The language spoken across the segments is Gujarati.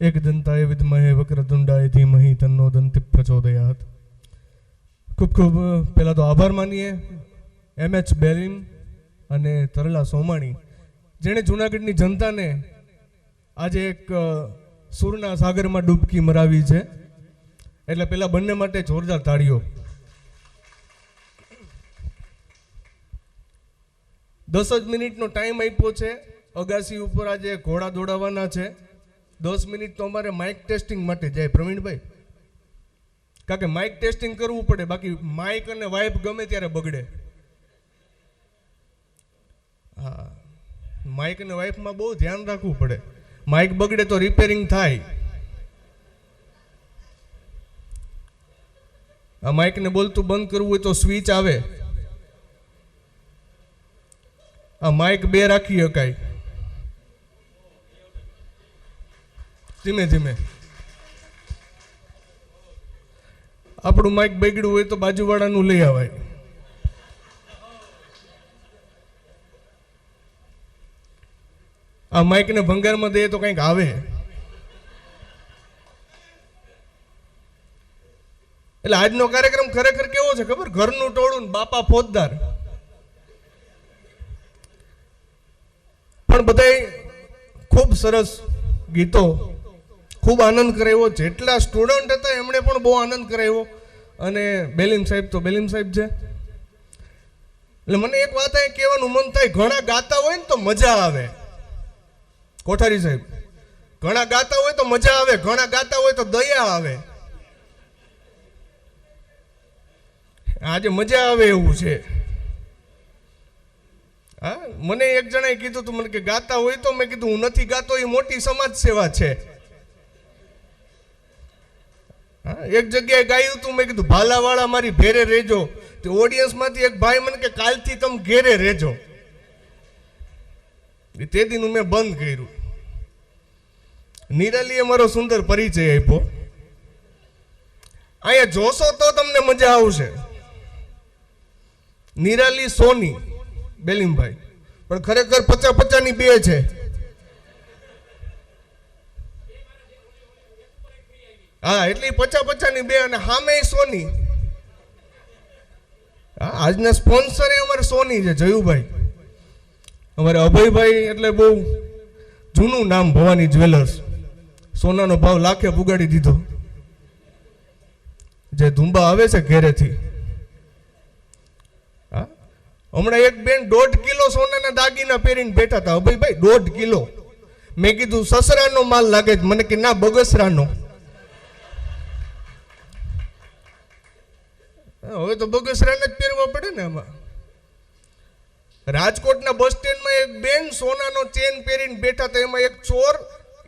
एकदंताय विद्महे वक्रतुंडाय धीमहि तन्नो दंति प्रचोदयात्। खूब खूब पहला तो आभार मानीए एमएच बेलिम અને તરલા સોમાણી જેણે જૂનાગઢની જનતાને આજે એક સૂરના સાગરમાં ડૂબકી મરાવી છે, એટલે પેલા બંને માટે જોરદાર તાળીઓ। 10 મિનિટનો ટાઈમ આપ્યો છે। અગાસી ઉપર આજે ઘોડા દોડાવવાના છે। 10 મિનિટ તો અમારે માઇક ટેસ્ટિંગ માટે જાય પ્રવીણભાઈ, કારણ કે માઇક ટેસ્ટિંગ કરવું પડે, બાકી માઇક અને વાઇફ ગમે ત્યારે બગડે। હા, માઇક અને વાઇફમાં બહુ ધ્યાન રાખવું પડે, માઇક બગડે તો રિપેરિંગ થાય। આ માઇકને બોલતું બંધ કરવું હોય તો સ્વિચ આવે, આ માઇક બે રાખી શકાય ધીમે ધીમે। આપણું માઇક બગડ્યું હોય તો બાજુવાળાનું લઈ આવાય। આ માઇકને ભંગારમાં દે તો કંઈક આવે। એટલે આજનો કાર્યક્રમ ખરેખર કેવો છે ખબર? ઘરનું ટોળું બાપા ફોજદાર, પણ બધાય ખૂબ સરસ ગીતો, ખૂબ આનંદ કરાવ્યો। જેટલા સ્ટુડન્ટ હતા એમણે પણ બહુ આનંદ કરાવ્યો, અને બેલીમ સાહેબ તો બેલીમ સાહેબ છે। એટલે મને એક વાત અહીં કહેવાનું મન થાય, ઘણા ગાતા હોય ને તો મજા આવે। કોઠારી સાહેબ, ઘણા ગાતા હોય તો મજા આવે, ઘણા ગાતા હોય તો દયા આવે। આજે મજા આવે એવું છે। હા, મને એક જણાએ કીધું તું મને કે ગાતા હોય તો, મેં કીધું હું નથી ગાતો, એ મોટી સમાજ સેવા છે। હા, એક જગ્યાએ ગાયું તું, મેં કીધું ભાલાવાળા મારી ભેરે રહેજો, તો ઓડિયન્સમાંથી એક ભાઈ મને કે કાલથી તમે ઘેરે રહેજો, તે દિન મેં બંધ કર્યું। નિરાલીએ મારો સુંદર પરિચય આપ્યો। અહીંયા જોશો તો તમને મજા આવશે। નિરાલી સોની બેલીમભાઈ, પણ ખરેખર 50-50 ની બે છે। હા, એટલી 50-50 ની બે, અને સામે સોની। હા, આજના સ્પોન્સર અમારે સોની છે, જયુભાઈ। અમારે અભયભાઈ એટલે બહુ જૂનું નામ, ભવાની જ્વેલર્સ। સોનાનો ભાવ લાખે પુગાડી દીધો। જે ધુંબા આવે છે ઘેરેથી। હા, હમણાં એક બેન 1.5 કિલો સોનાના દાગીના પહેરીને બેઠા હતા। અભયભાઈ 1.5 કિલો। મેં કીધું સસરાનો માલ લાગે છે, મને કે ના બગસરાનો। હવે તો બગસરાને જ પહેરવા પડે ને આમાં। રાજકોટના બસ સ્ટેન્ડમાં એક બેન સોનાનો ચેન પહેરીને બેઠા હતા, એમાં એક ચોર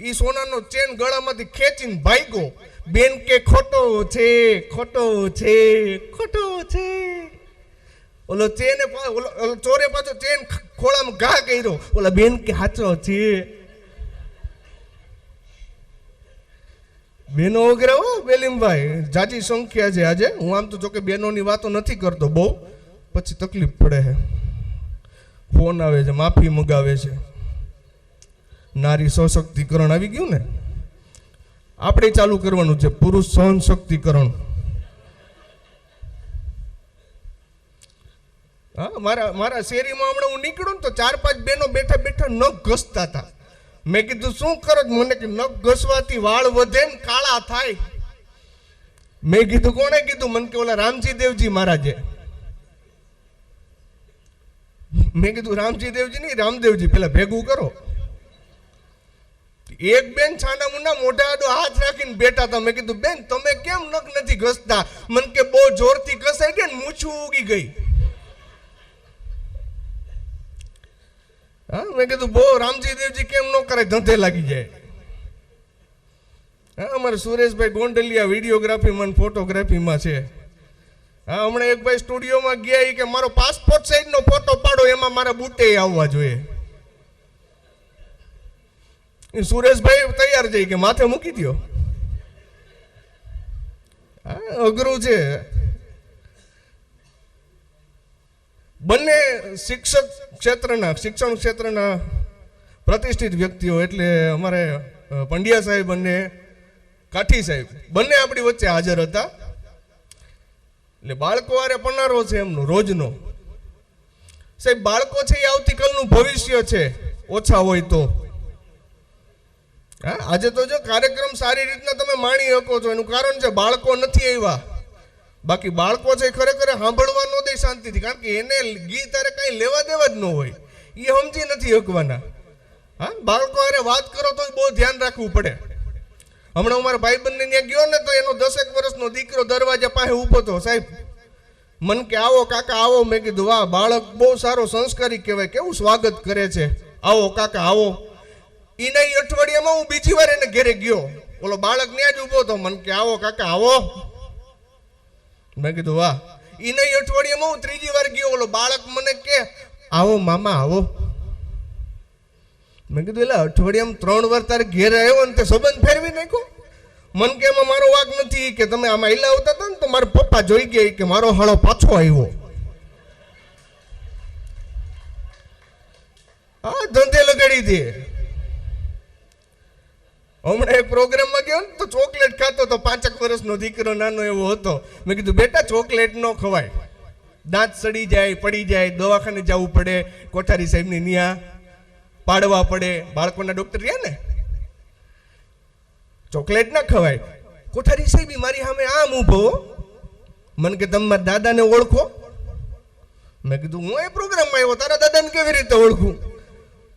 ઈ સોનાનો ચેન ગળામાંથી ખેંચીને ભાગ્યો। બેન કે ખોટો છે, ખોટો છે, ખોટો છે। ઓલો ચેને ઓલો ચોરે પાછો ચેન ખોળામાં ઘા કર્યો, ઓલા બેન કે સાચો છે। બેનો વગેરે હો બેલીમભાઈ, જાજી સંખ્યા છે આજે। હું આમ તો જોકે બેનોની વાતો નથી કરતો બહુ, પછી તકલીફ પડે છે, ફોન આવે છે, માફી મગાવે છે। નારી સશક્તિકરણ આવી ગયું ને, આપણે ચાલુ કરવાનું છે પુરુષ સહન શક્તિકરણ। હા, મારા શેરીમાં હમણાં હું નીકળું ને તો 4-5 બેનો બેઠા બેઠા નખ ઘસતા હતા। મેં કીધું શું કરો? મને કે નખ ઘસવાથી વાળ વધે ને કાળા થાય। મેં કીધું કોણે કીધું? મને કે ઓલા રામજી દેવજી મહારાજે। મેં કીધું રામજી દેવજી નહીં, રામદેવજી, પેલા ભેગું કરો। એક બેન છાના મુના મોઢા આડો હાથ રાખીને બેઠા હતા। મેં કીધું બેન તમે કેમ નખ નથી ઘસતા? મને કે બહુ જોરથી ઘસાઈ ગઈ ને મૂછું ઉગી ગઈ। હા, મેં કીધું બહુ રામજી દેવજી કેમ ન કરે, ધંધે લાગી જાય। હા, અમારે સુરેશભાઈ ગોંડલિયા વિડીયોગ્રાફીમાં અને ફોટોગ્રાફીમાં છે। હા, હમણાં એક ભાઈ સ્ટુડિયોમાં ગયા કે મારો પાસપોર્ટ સાઈઝનો ફોટો પાડો, એમાં મારા બુટે આવવા જોઈએ। સુરેશભાઈ તૈયાર જઈ કે માથે મૂકી દો। હા, અઘરું છે। બંને શિક્ષણ ક્ષેત્રના પ્રતિષ્ઠિત વ્યક્તિઓ એટલે અમારે પંડ્યા સાહેબ અને કાઠી સાહેબ બંને આપણી વચ્ચે હાજર હતા. એટલે બાળકો આરે પનારો છે એમનો રોજનો. સાહેબ બાળકો છે એ આવતીકાલનું ભવિષ્ય છે, ઓછા હોય તો. હા, આજે તો જો કાર્યક્રમ સારી રીતના તમે માણી શકો છો, એનું કારણ છે બાળકો નથી આવ્યા. બાકી બાળકો છે ખરેખર સાંભળવા ન દે શાંતિથી, કારણ કે એને ગીત અરે કઈ લેવા દેવા જ ન હોય, એ સમજી નથી શકવાના. હા, બાળકો અરે વાત કરો તો બહુ ધ્યાન રાખવું પડે. હમણાં અમારા ભાઈબંધને ત્યાં ગયો ને તો એનો 10 વર્ષનો દીકરો દરવાજા પાસે ઊભો હતો. સાહેબ મન કે આવો કાકા આવો. મેં કીધું વાહ, બાળક બહુ સારો સંસ્કારી કહેવાય, કેવું સ્વાગત કરે છે, આવો કાકા આવો. એના અઠવાડિયામાં હું બીજી વાર એને ઘેરે ગયો, ઓલો બાળક ત્યાં જ ઊભો હતો. મન કે આવો કાકા આવો. મેં કીધું વાહ. એના અઠવાડિયામાં હું ત્રીજી વાર ગયો, ઓલો બાળક મને કે આવો મામા આવો. મેં કીધું એટલે અઠવાડિયામાં 3 વાર તારે ઘેરે આવ્યો ને તે સંબંધ ફેરવી નાખ્યો. મન કે એમાં મારો વાંક નથી, કે તમે આમાં હિલા આવતા હતા ને તો મારા પપ્પા જોઈ ગયા કે મારો હાળો પાછો આવ્યો. હા, ધંધે લગાડી દે. હમણાં એક પ્રોગ્રામમાં ગયો ને તો ચોકલેટ ખાતો તો 5 વર્ષનો દીકરો નાનો એવો હતો. મેં કીધું બેટા ચોકલેટ ન ખવાય, દાંત સડી જાય, પડી જાય, દવાખાને જવું પડે, કોઠારી સાહેબની ન્યા પાડવા પડે. બાળકોના ડોક્ટર રહ્યા ને, ચોકલેટ ના ખવાય. કોઠારી સાહેબ મારી સામે આમ ઊભો. મને કે તમે મારા દાદાને ઓળખો? મેં કીધું હું એ પ્રોગ્રામમાં આવ્યો, તારા દાદાને કેવી રીતે ઓળખું?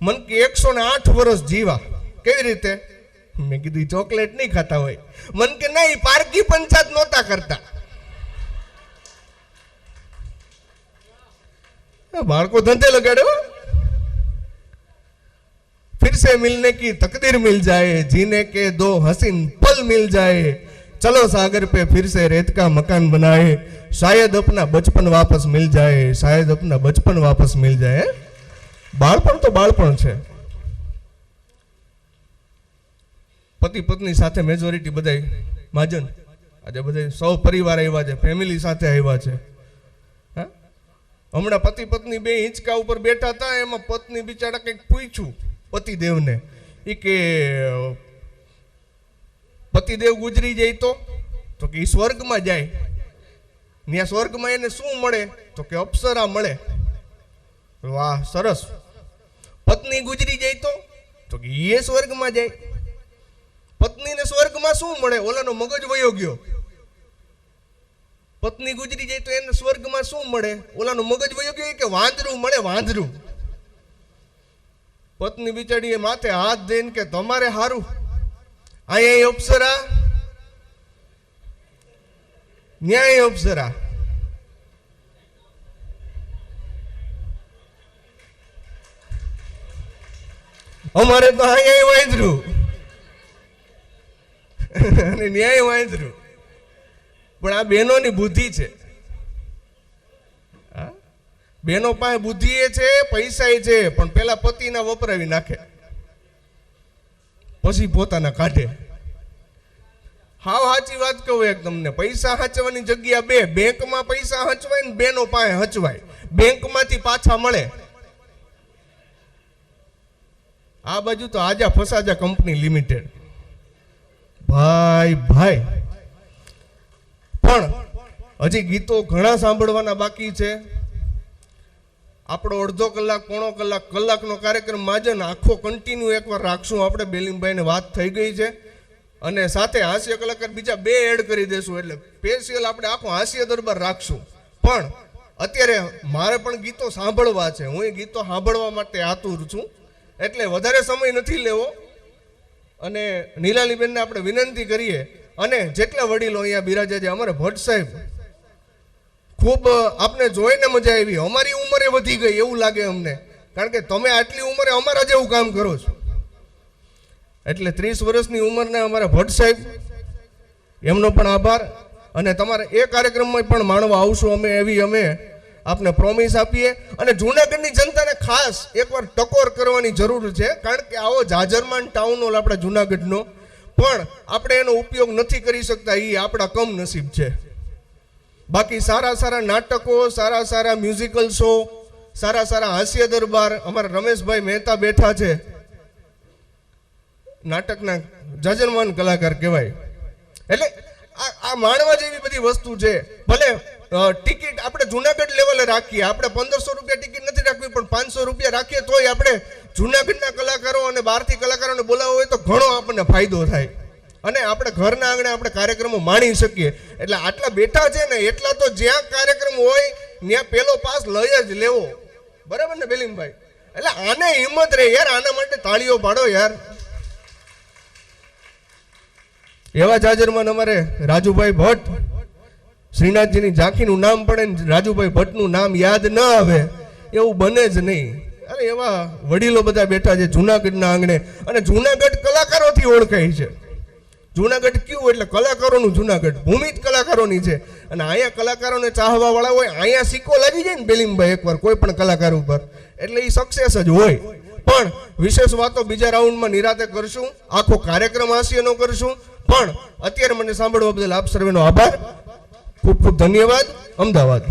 મને કે 108 વર્ષ જીવા. કેવી રીતે? મેં કીધું ચોકલેટ નહીં ખાતા હોય. મન કે નહીં, પારકી પંચાયત નહોતા કરતા. બાળકો ધંધે લગાડ્યો. फिर से मिलने की तकदीर मिल जाए, जीने के 2 हसीन पल मिल जाए, चलो सागर पे फिर से रेत का मकान बनाए, शायद अपना बचपन वापस मिल जाए, शायद अपना बचपन वापस मिल जाए. बाळपण तो बाळपण છે. પતિ પત્ની સાથે મેજોરિટી બધાય મહાજન આજે બધાય સૌ પરિવાર આવ્યા છે, ફેમિલી સાથે આવ્યા છે. હા, હમણાં પતિ પત્ની બે હિંચકા ઉપર બેઠા હતા, એમાં પત્ની બિચારા કંઈક પૂછ્યું પતિદેવને, એ કે પતિદેવ ગુજરી જાય તો કે એ સ્વર્ગમાં જાય. ત્યાં સ્વર્ગમાં એને શું મળે? તો કે અપ્સરા મળે. વાહ, સરસ. પત્ની ગુજરી જાય તો કે એ સ્વર્ગમાં જાય. પત્નીને સ્વર્ગમાં શું મળે? ઓલાનો મગજ વયો ગયો. પત્ની ગુજરી જાય તો એને સ્વર્ગમાં શું મળે? ઓલાનો મગજ વયો ગયો કે વાંદરું મળે, વાંદરું. પત્ની બિચારીએ માથે હાથ દઈને કે તમારે હારું, અહીંયા અપ્સરા, ન્યાય અપ્સરા. અમારે તો અહીંયા વાંદરું અને ન્યાય વાંદરું. પણ આ બહેનોની બુદ્ધિ છે. બહેનો પાસે બુદ્ધિ એ છે, પૈસા એ છે, પણ પેલા પતિના વપરાવી નાખે, પછી પોતાના કાઢે. હાવ સાચી વાત કહું એક તમને, પૈસા હચવાની જગ્યા બે. બેંકમાં પૈસા હચવાય ને બેનો પાસે હચવાય, બેંકમાંથી પાછા મળે. આ બાજુ તો આજા ફસાજા કંપની લિમિટેડ. ભાઈ ભાઈ, પણ હજી ગીતો ઘણા સાંભળવાના બાકી છે. આપણો અડધો કલાક, પોણો કલાક, કલાકનો કાર્યક્રમ માજન આખો કન્ટિન્યુ એકવાર રાખશું આપણે. બેલીમભાઈને વાત થઈ ગઈ છે, અને સાથે હાસ્ય કલાકાર બીજા 2 એડ કરી દેશું, એટલે સ્પેશિયલ આપણે આખો હાસ્ય દરબાર રાખશું. પણ અત્યારે મારે પણ ગીતો સાંભળવા છે, હું એ ગીતો સાંભળવા માટે આતુર છું, એટલે વધારે સમય નથી લેવો. અને નીલાલીબેનને આપણે વિનંતી કરીએ, અને જેટલા વડીલો અહીંયા બિરાજે છે, અમારે ભટ્ટ સાહેબ, ખૂબ આપને જોઈને મજા આવી. અમારી ઉંમરે વધી ગઈ એવું લાગે અમને, કારણ કે તમે આટલી ઉંમરે અમારા જેવું કામ કરો છો. એટલે 30 વર્ષની ઉંમરના અમારા ભટ્ટ સાહેબ, એમનો પણ આભાર. અને તમારે એ કાર્યક્રમમાં પણ માણવા આવશું અમે, એવી અમે આપને પ્રોમિસ આપીએ. અને જૂનાગઢની જનતાને ખાસ એકવાર ટકોર કરવાની જરૂર છે, કારણ કે આવો જાજરમાન ટાઉન હોલ આપણા જૂનાગઢનો, પણ આપણે એનો ઉપયોગ નથી કરી શકતા. એ આપણા કમ નસીબ છે. બાકી સારા સારા નાટકો, સારા સારા મ્યુઝિકલ શો, સારા સારા હાસ્ય દરબાર, અમારા રમેશભાઈ મહેતા બેઠા છે, નાટકના જાજરમાન કલાકાર કહેવાય. એટલે આ માણવા જેવી બધી વસ્તુ છે. ભલે ટિકિટ આપણે જુનાગઢ લેવલે રાખીએ, આપણે 1500 રૂપિયા ટિકિટ નથી રાખવી, પણ 500 રૂપિયા રાખીએ તોય આપણે જુનાગઢના કલાકારો અને બહારથી કલાકારોને બોલાવવા હોય તો ઘણો આપણને ફાયદો થાય અને આપણે ઘરના આંગણે આપણે કાર્યક્રમો માણી શકીએ. એટલે આટલા બેઠા છે ને એટલા તો જ્યાં કાર્યક્રમ હોય ત્યાં પેલો પાસ લઈ જ લેવો. બરાબર ને બેલીમભાઈ? એટલે આને હિંમત રહે યાર, આના માટે તાળીઓ પાડો યાર. એવા જાજરમાં અમારે રાજુભાઈ ભટ્ટ, શ્રીનાથજીની ઝાંખીનું નામ પડે ને રાજુભાઈ ભટ્ટનું નામ યાદ ન આવે એવું બને જ નહીં. અરે એવા વડીલો બધા બેઠા છે જુનાગઢના આંગણે, અને જુનાગઢ કલાકારોથી ઓળખાય છે. જુનાગઢ કયું એટલે કલાકારોનું જુનાગઢ, ભૂમિ જ કલાકારોની છે. અને અહીંયા કલાકારોને ચાહવા વાળા હોય, અહીંયા સિક્કો લાગી જાય ને બેલીમભાઈ એકવાર કોઈ પણ કલાકાર ઉપર, એટલે એ સક્સેસ જ હોય. પણ વિશેષ વાતો બીજા રાઉન્ડમાં નિરાતે કરશું, આખો કાર્યક્રમ હાસ્યનો કરશું. પણ અત્યારે મને સાંભળવા બદલ આપ સર્વેનો આભાર, ખૂબ ખૂબ ધન્યવાદ. અમદાવાદ.